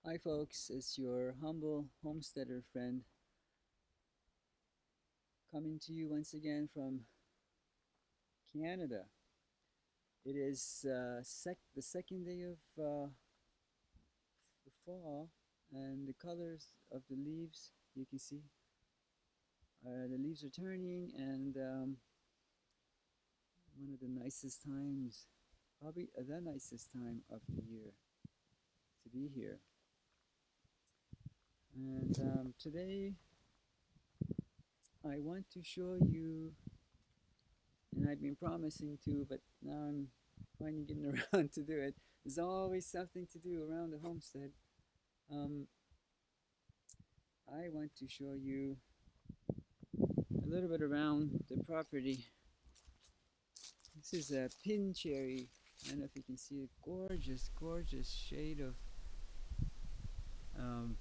Hi folks, it's your humble homesteader friend coming to you once again from Canada. It is the second day of the fall, and the colors of the leaves, you can see, the leaves are turning, and one of the nicest times, probably the nicest time of the year to be here. And today I want to show you, and I've been promising to, but now I'm finally getting around to do it. There's always something to do around the homestead. Um, I want to show you a little bit around the property. This is a pin cherry. I don't know if you can see a gorgeous, gorgeous shade of um,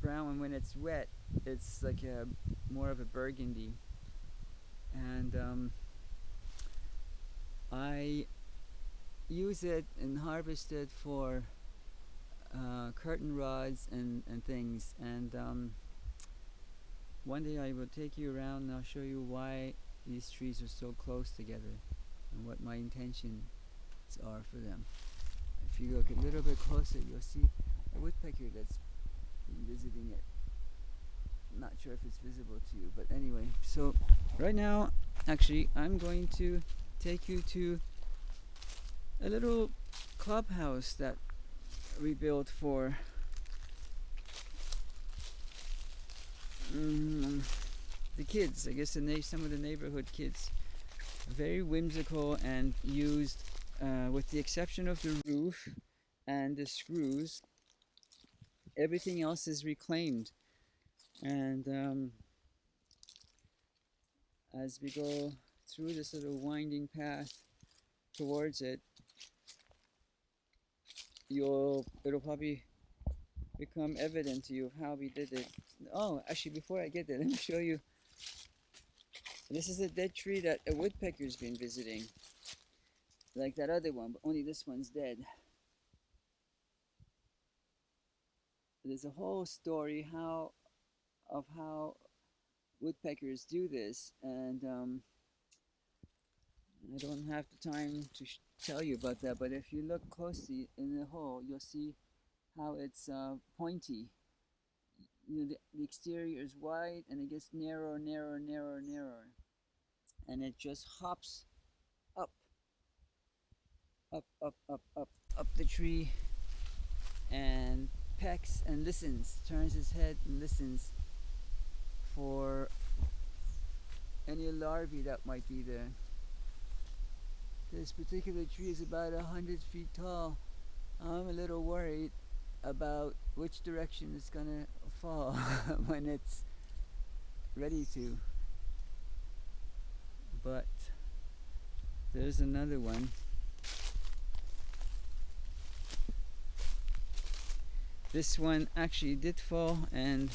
brown. And when it's wet, it's like a more of a burgundy. And I use it and harvest it for curtain rods and things. And one day I will take you around and I'll show you why these trees are so close together and what my intentions are for them. If you look a little bit closer, you'll see a woodpecker that's been visiting it. I'm not sure if it's visible to you, but anyway, so right now, actually, I'm going to take you to a little clubhouse that we built for the kids, I guess some of the neighborhood kids. Very whimsical and used, with the exception of the roof and the screws, everything else is reclaimed. And as we go through this little winding path towards it, it'll probably become evident to you of how we did it. Oh, actually, before I get there, let me show you. This is a dead tree that a woodpecker's been visiting, like that other one, but only this one's dead. There's a whole story of how woodpeckers do this, and I don't have the time to tell you about that, but if you look closely in the hole, you'll see how it's pointy. You know, the exterior is wide and it gets narrower, narrower, narrower, narrower, and it just hops up, up, up, up, up, up the tree, and pecks and listens, turns his head and listens for any larvae that might be there. This particular tree is about 100 feet tall. I'm a little worried about which direction it's gonna fall when it's ready to. But there's another one. This one actually did fall, and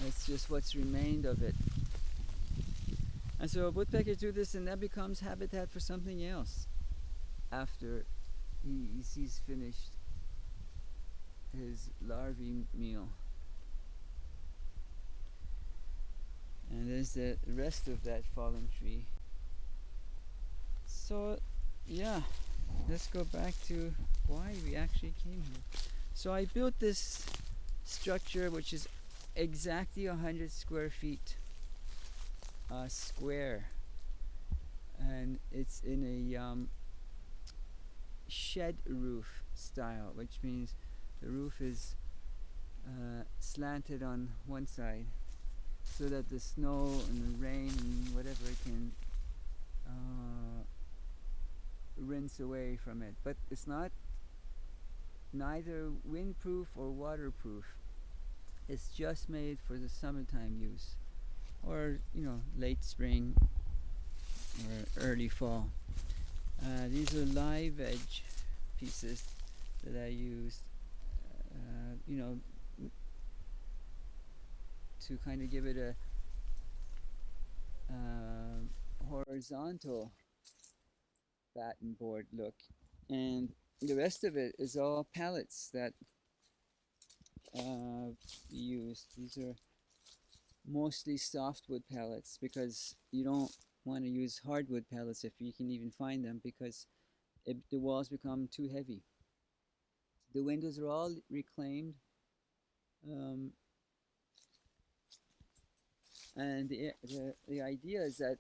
that's just what's remained of it. And so woodpeckers do this, and that becomes habitat for something else after he's finished his larvae meal. And there's the rest of that fallen tree. So yeah, let's go back to why we actually came here. So I built this structure, which is exactly 100 square feet square, and it's in a shed roof style, which means the roof is slanted on one side so that the snow and the rain and whatever can rinse away from it. But it's neither windproof or waterproof. It's just made for the summertime use, or late spring or early fall. These are live edge pieces that I used, to kind of give it a horizontal batten board look, and the rest of it is all pallets that used. These are mostly softwood pallets because you don't want to use hardwood pallets if you can even find them because the walls become too heavy. The windows are all reclaimed, um, and the idea is that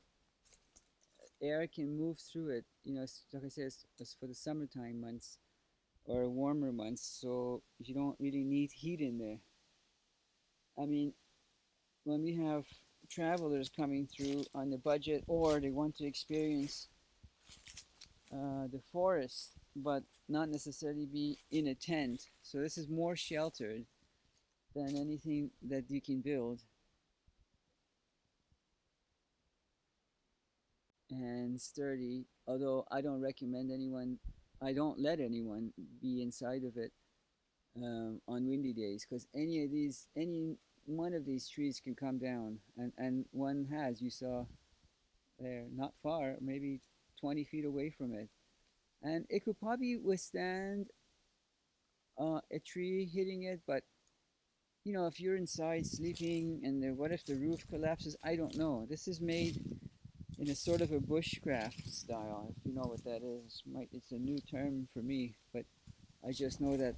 air can move through it. You know, like I said, it's for the summertime months or warmer months, so you don't really need heat in there. I mean, when we have travelers coming through on the budget or they want to experience the forest, but not necessarily be in a tent. So this is more sheltered than anything that you can build, and sturdy. Although I don't recommend anyone, I don't let anyone be inside of it on windy days because any one of these trees can come down, and one has. You saw there, not far, maybe 20 feet away from it, and it could probably withstand a tree hitting it, but you know, if you're inside sleeping and what if the roof collapses? I don't know. This is made in a sort of a bushcraft style, if you know what that is. It's a new term for me, but I just know that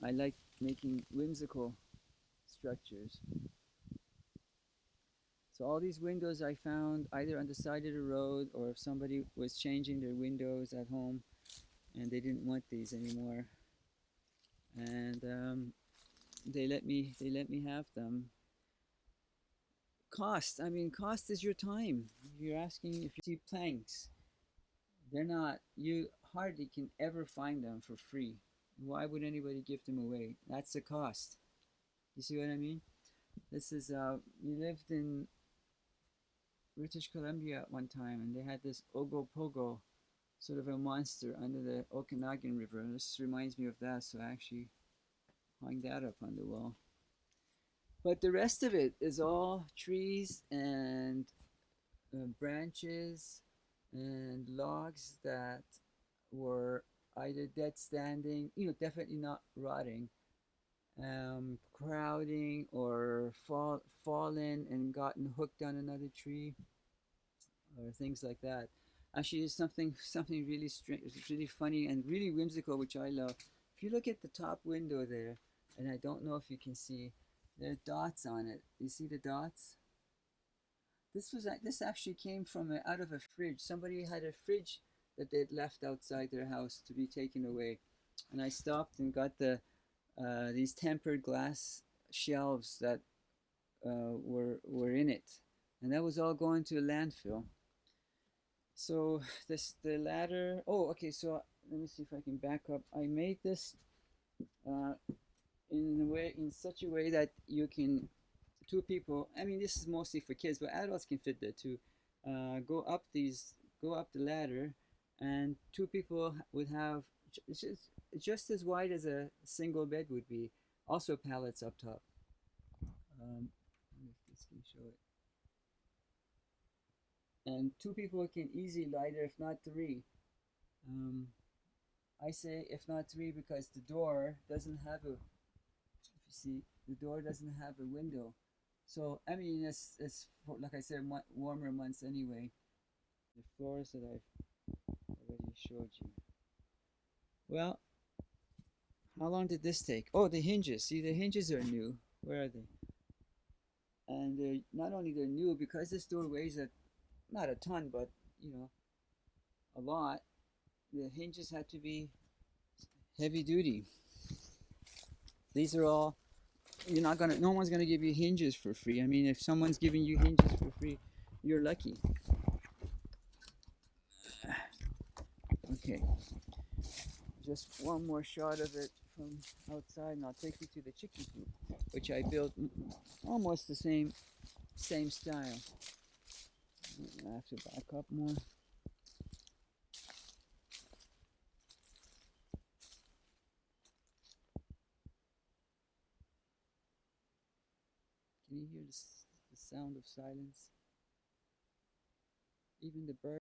I like making whimsical structures. So all these windows I found either on the side of the road or if somebody was changing their windows at home and they didn't want these anymore, and they let me have them. Cost. I mean, cost is your time. You're asking if you see planks. They're not. You hardly can ever find them for free. Why would anybody give them away? That's the cost. You see what I mean? This is. We lived in British Columbia at one time, and they had this Ogopogo, sort of a monster under the Okanagan River. And this reminds me of that, so I actually hung that up on the wall. But the rest of it is all trees and branches and logs that were either dead standing, you know, definitely not rotting, crowding or fallen and gotten hooked on another tree or things like that. Actually, it's something really strange, really funny and really whimsical, which I love. If you look at the top window there, and I don't know if you can see, there are dots on it. You see the dots? This actually came from out of a fridge. Somebody had a fridge that they'd left outside their house to be taken away, and I stopped and got these tempered glass shelves that were in it, and that was all going to a landfill. So the ladder. Oh, okay. So let me see if I can back up. I made this uh, in such a way that you can two people. I mean, this is mostly for kids, but adults can fit there too. Go up go up the ladder, and two people would have just as wide as a single bed would be. Also, pallets up top. If this can show it. And two people can easily lie there, if not three. Um, I say if not three because the door doesn't have a. If you see, the door doesn't have a window. So I mean, it's for, like I said, warmer months anyway. The floors that I've already showed you. Well, how long did this take? Oh, the hinges. See, the hinges are new. Where are they? And they're not only they're new because this door weighs not a ton, but you know, a lot. The hinges had to be heavy duty. These are all. You're not gonna. No one's gonna give you hinges for free. I mean, if someone's giving you hinges for free, you're lucky. Okay, just one more shot of it from outside, and I'll take you to the chicken coop, which I built almost the same style. I have to back up more. Can you hear the sound of silence? Even the birds.